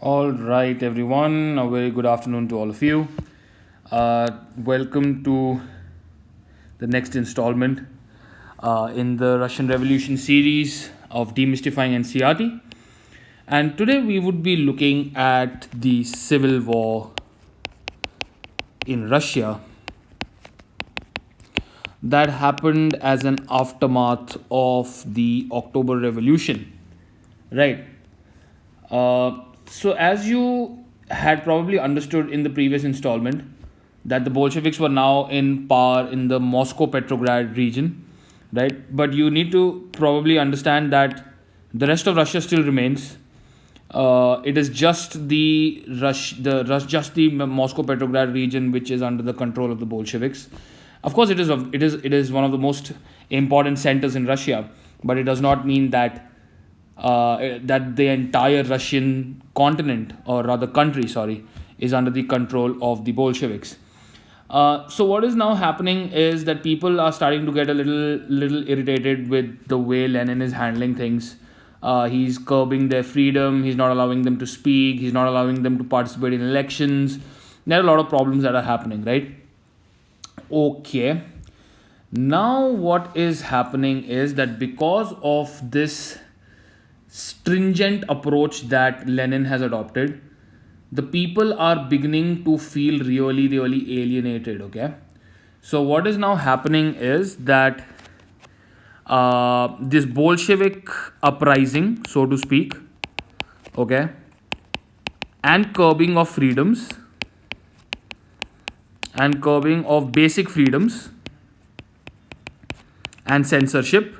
All right, everyone. A very good afternoon to all of you. Welcome to the next installment in the Russian Revolution series of Demystifying NCRT. And today we would be looking at the civil war in Russia that happened as an aftermath of the October Revolution. Right. So, as you had probably understood in the previous installment, that the Bolsheviks were now in power in the Moscow Petrograd region, right? But you need to probably understand that the rest of Russia still remains. It is just just the Moscow Petrograd region which is under the control of the Bolsheviks. Of course, it is one of the most important centers in Russia, but it does not mean that the entire Russian continent, or rather country, sorry, is under the control of the Bolsheviks. So what is now happening is that people are starting to get a little irritated with the way Lenin is handling things. He's curbing their freedom. He's not allowing them to speak. He's not allowing them to participate in elections. There are a lot of problems that are happening, right? Okay. Now, what is happening is that because of this stringent approach that Lenin has adopted, the people are beginning to feel really alienated. Okay. So, what is now happening is that this Bolshevik uprising, so to speak, okay, and curbing of freedoms and curbing of basic freedoms and censorship,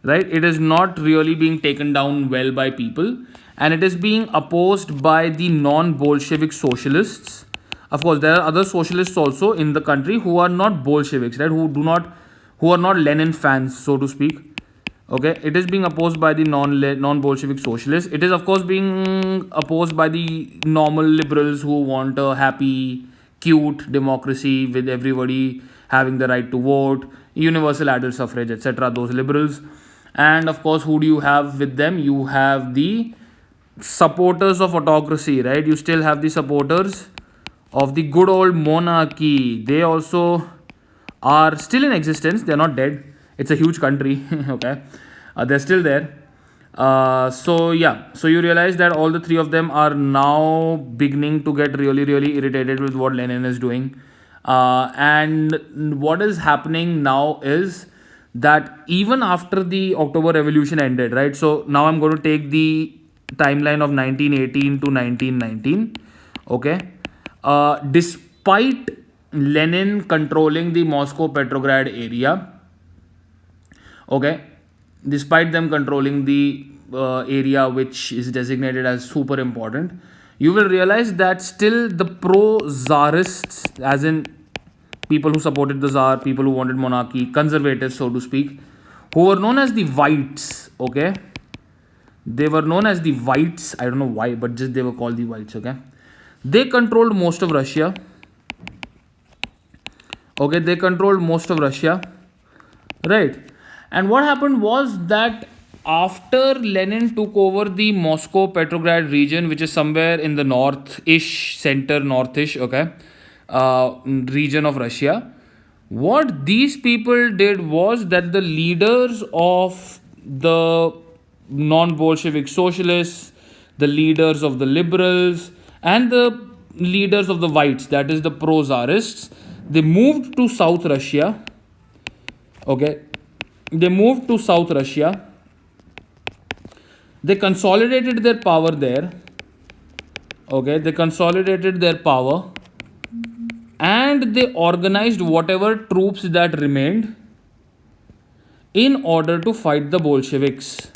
right, it is not really being taken down well by people, and it is being opposed by the non-Bolshevik socialists. Of course, there are other socialists also in the country who are not Bolsheviks, right, who are not Lenin fans, so to speak. Okay, it is being opposed by the non-Bolshevik socialists. It is, of course, being opposed by the normal liberals who want a happy, cute democracy with everybody having the right to vote, universal adult suffrage, etc. Those liberals. And of course, who do you have with them? You have the supporters of autocracy, right? You still have the supporters of the good old monarchy. They also are still in existence. They're not dead. It's a huge country. Okay, they're still there. So yeah, so you realize that all the three of them are now beginning to get really irritated with what Lenin is doing. And what is happening now is that even after the October Revolution ended, right? So now I'm going to take the timeline of 1918 to 1919. Okay. Despite Lenin controlling the Moscow Petrograd area, okay, despite them controlling the area which is designated as super important, you will realize that still the pro-czarists, as in people who supported the czar, people who wanted monarchy, conservatives, so to speak, who were known as the whites, okay, they were known as the whites. I don't know why, but just they were called the whites, okay. They controlled most of Russia. Okay, they controlled most of Russia, right? And what happened was that after Lenin took over the Moscow Petrograd region, which is somewhere in the north-ish, center north-ish, okay, region of Russia, what these people did was that the leaders of the non-Bolshevik socialists, the leaders of the liberals, and the leaders of the whites, that is the pro-czarists, they moved to South Russia. Okay, they moved to South Russia. They consolidated their power there. Okay, they consolidated their power, and they organized whatever troops that remained in order to fight the Bolsheviks.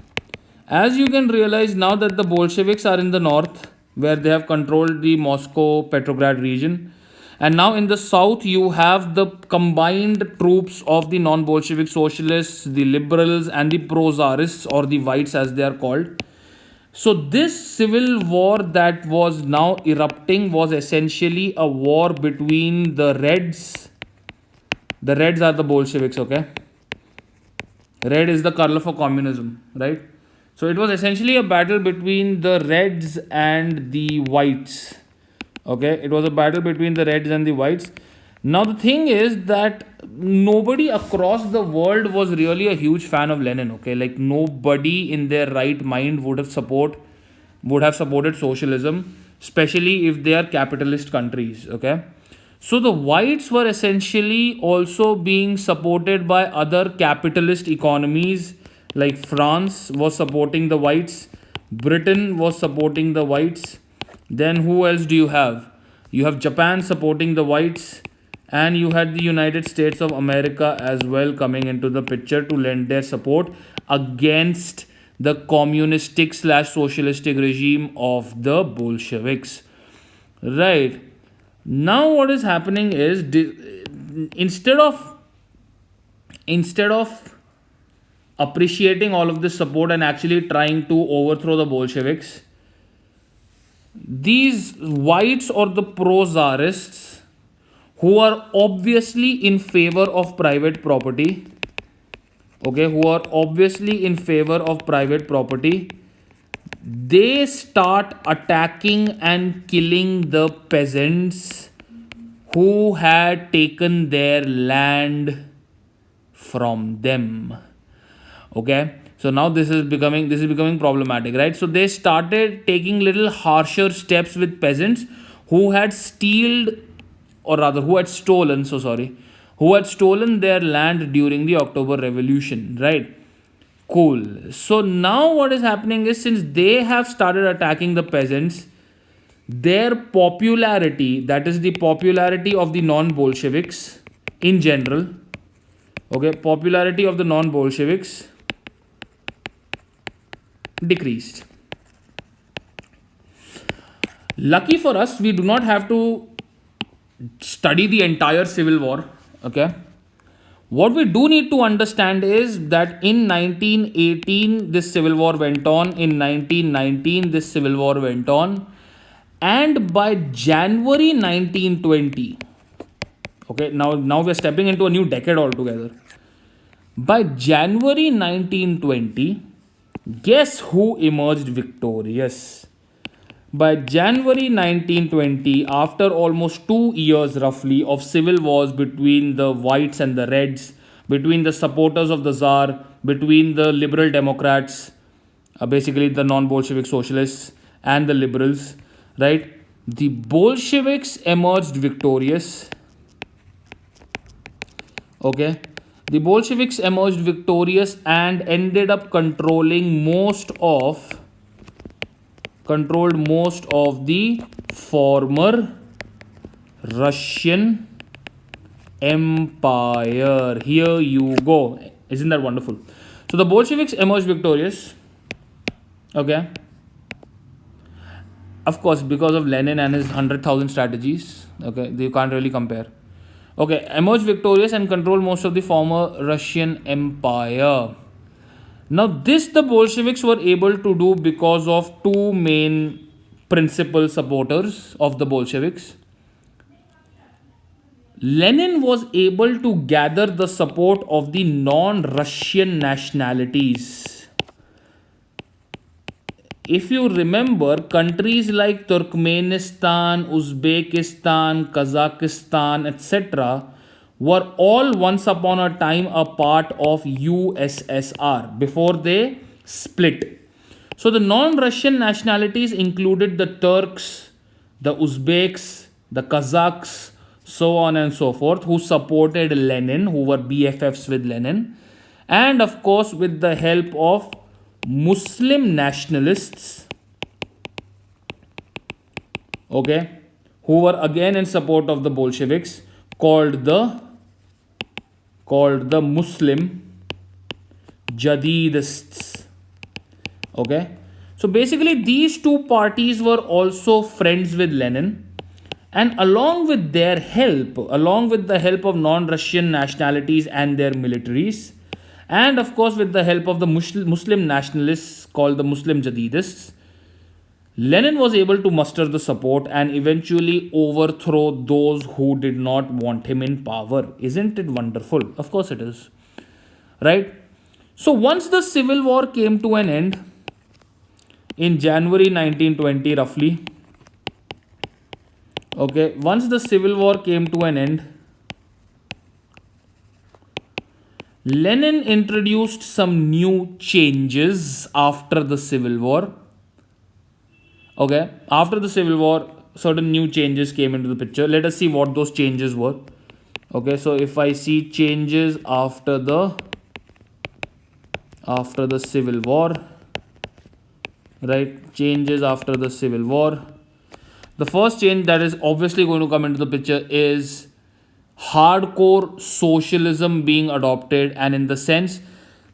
As you can realize now that the Bolsheviks are in the north, where they have controlled the Moscow Petrograd region, and now in the south you have the combined troops of the non-Bolshevik socialists, the liberals, and the pro-czarists, or the whites as they are called. So this civil war that was now erupting was essentially a war between the Reds. The Reds are the Bolsheviks, okay? Red is the color for communism, right? So it was essentially a battle between the Reds and the Whites. Okay, it was a battle between the Reds and the Whites. Now the thing is that nobody across the world was really a huge fan of Lenin. Okay, like nobody in their right mind would have supported socialism, especially if they are capitalist countries. Okay, so the Whites were essentially also being supported by other capitalist economies, like France was supporting the Whites, Britain was supporting the Whites. Then who else do you have? You have Japan supporting the Whites, and you had the United States of America as well coming into the picture to lend their support against the communistic slash socialistic regime of the Bolsheviks. Right. Now what is happening is instead of appreciating all of this support and actually trying to overthrow the Bolsheviks, these whites or the pro-czarists who are obviously in favor of private property, okay, who are obviously in favor of private property, they start attacking and killing the peasants who had taken their land from them. Okay, so now this is becoming problematic, right? So they started taking little harsher steps with peasants who had stealed, or rather who had stolen, so sorry, who had stolen their land during the October Revolution, right? Cool. So now what is happening is, since they have started attacking the peasants, their popularity, that is the popularity of the non-Bolsheviks in general, okay, popularity of the non-Bolsheviks decreased. Lucky for us, we do not have to study the entire civil war. Okay, what we do need to understand is that in 1918 this civil war went on, in 1919 this civil war went on, and by January 1920, okay, now we're stepping into a new decade altogether. By January 1920, guess who emerged victorious? By January 1920, after almost 2 years roughly of civil wars between the whites and the reds, between the supporters of the Tsar, between the liberal Democrats, basically the non Bolshevik socialists, and the liberals, right? The Bolsheviks emerged victorious. Okay, the Bolsheviks emerged victorious and ended up controlled most of the former Russian Empire. Here you go. Isn't that wonderful? So the Bolsheviks emerged victorious. Okay. Of course, because of Lenin and his 100,000 strategies. Okay, you can't really compare. Okay, emerged victorious and controlled most of the former Russian Empire. Now, this the Bolsheviks were able to do because of two main principal supporters of the Bolsheviks. Lenin was able to gather the support of the non-Russian nationalities. If you remember, countries like Turkmenistan, Uzbekistan, Kazakhstan, etc., were all once upon a time a part of USSR before they split. So the non-Russian nationalities included the Turks, the Uzbeks, the Kazakhs, so on and so forth, who supported Lenin, who were BFFs with Lenin, and of course with the help of Muslim nationalists, okay, who were again in support of the Bolsheviks, called the Muslim Jadidists. Okay, so basically these two parties were also friends with Lenin, and along with the help of non-Russian nationalities and their militaries, and of course with the help of the Muslim nationalists called the Muslim Jadidists, Lenin was able to muster the support and eventually overthrow those who did not want him in power. Isn't it wonderful? Of course it is. Right? So once the civil war came to an end, in January 1920 roughly. Okay, once the civil war came to an end, Lenin introduced some new changes after the civil war. Okay, after the civil war, certain new changes came into the picture. Let us see what those changes were. Okay, so if I see changes after the civil war, right, changes after the civil war, the first change that is obviously going to come into the picture is hardcore socialism being adopted, and in the sense,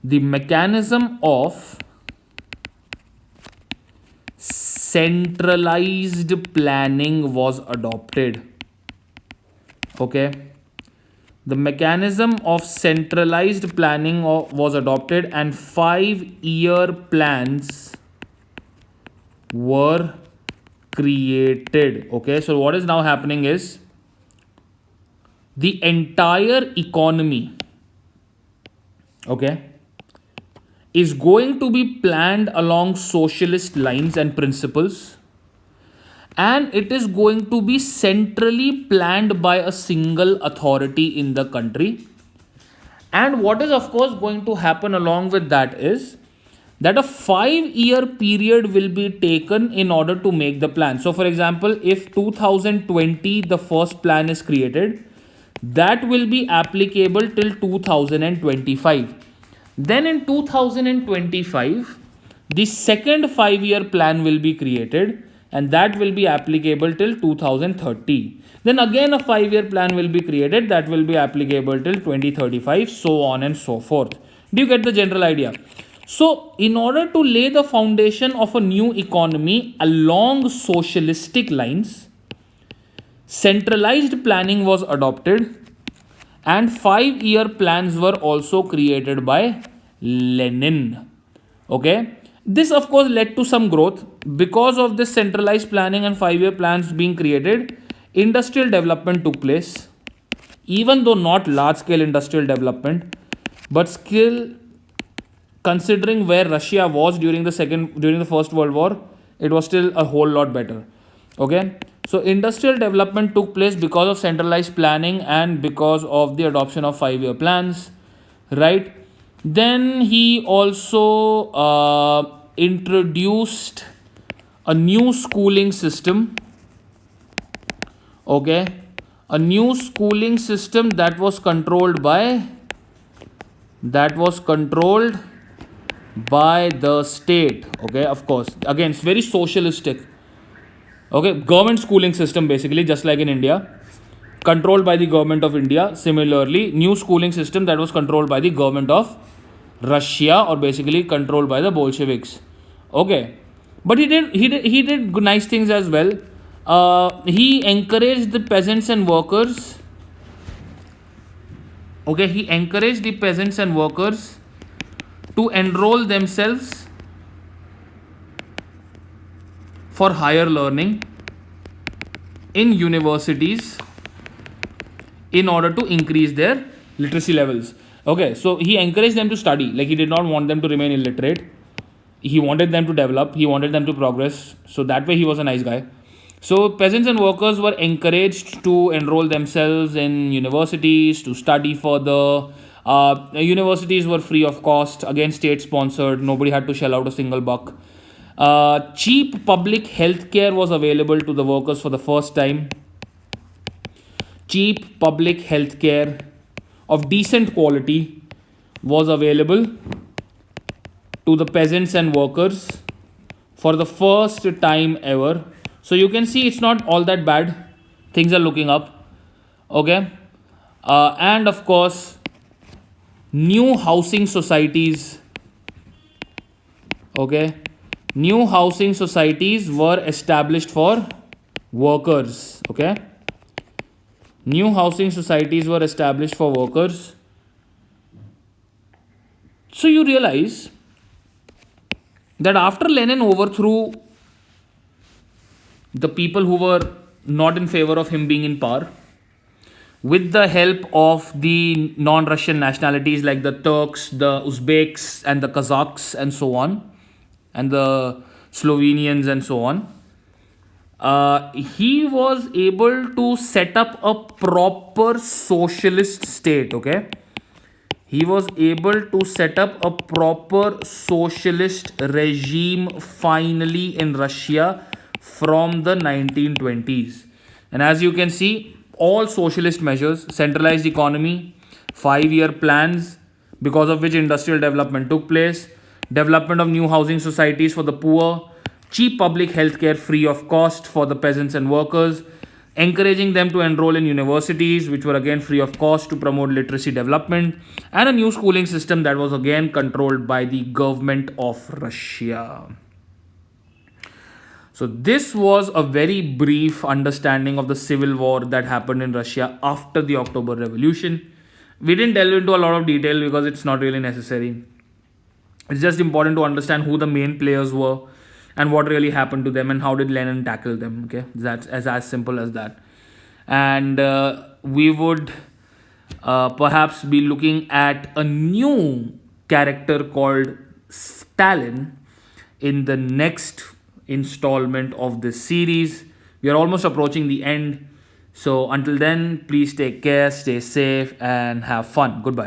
the mechanism of centralized planning was adopted. Okay, the mechanism of centralized planning was adopted, and 5-year plans were created. Okay, so what is now happening is the entire economy, okay, is going to be planned along socialist lines and principles, and it is going to be centrally planned by a single authority in the country. And what is, of course, going to happen along with that is that a 5-year period will be taken in order to make the plan. So, for example, if 2020 the first plan is created, that will be applicable till 2025. Then in 2025, the second 5-year plan will be created, and that will be applicable till 2030. Then again a 5-year plan will be created, that will be applicable till 2035, so on and so forth. Do you get the general idea? So, in order to lay the foundation of a new economy along socialistic lines, centralized planning was adopted, and 5-year plans were also created by Lenin. Okay, this of course led to some growth. Because of this centralized planning and 5-year plans being created, industrial development took place, even though not large scale industrial development, but still, considering where Russia was during the First World War, it was still a whole lot better. Okay, so industrial development took place because of centralized planning and because of the adoption of 5-year plans, right? Then he also introduced a new schooling system. Okay, a new schooling system that was controlled by the state. Okay, of course, again it's very socialistic. Okay, government schooling system basically, just like in India, controlled by the government of India. Similarly, new schooling system that was controlled by the government of Russia, or basically controlled by the Bolsheviks. Okay, but he did nice things as well. He encouraged the peasants and workers. Okay, he encouraged the peasants and workers to enroll themselves for higher learning in universities in order to increase their literacy levels. Okay, so he encouraged them to study. Like, he did not want them to remain illiterate. He wanted them to develop. He wanted them to progress. So that way he was a nice guy. So peasants and workers were encouraged to enroll themselves in universities to study further. Universities were free of cost, again state sponsored. Nobody had to shell out a single buck. Cheap public health care was available to the workers for the first time. Cheap public health care of decent quality was available to the peasants and workers for the first time ever. So you can see it's not all that bad. Things are looking up. Okay. And of course, new housing societies. Okay. New housing societies were established for workers. Okay. New housing societies were established for workers. So you realize that after Lenin overthrew the people who were not in favor of him being in power, with the help of the non-Russian nationalities like the Turks, the Uzbeks, and the Kazakhs, and so on, and the Slovenians, and so on. He was able to set up a proper socialist state. Okay, he was able to set up a proper socialist regime finally in Russia from the 1920s. And as you can see, all socialist measures, centralized economy, 5 year plans, because of which industrial development took place, development of new housing societies for the poor, cheap public health care free of cost for the peasants and workers, encouraging them to enroll in universities, which were again free of cost to promote literacy development, and a new schooling system that was again controlled by the government of Russia. So, this was a very brief understanding of the civil war that happened in Russia after the October Revolution. We didn't delve into a lot of detail because it's not really necessary. It's just important to understand who the main players were and what really happened to them and how did Lenin tackle them. Okay, that's as simple as that. And we would perhaps be looking at a new character called Stalin in the next installment of this series. We are almost approaching the end. So until then, please take care, stay safe, and have fun. Goodbye.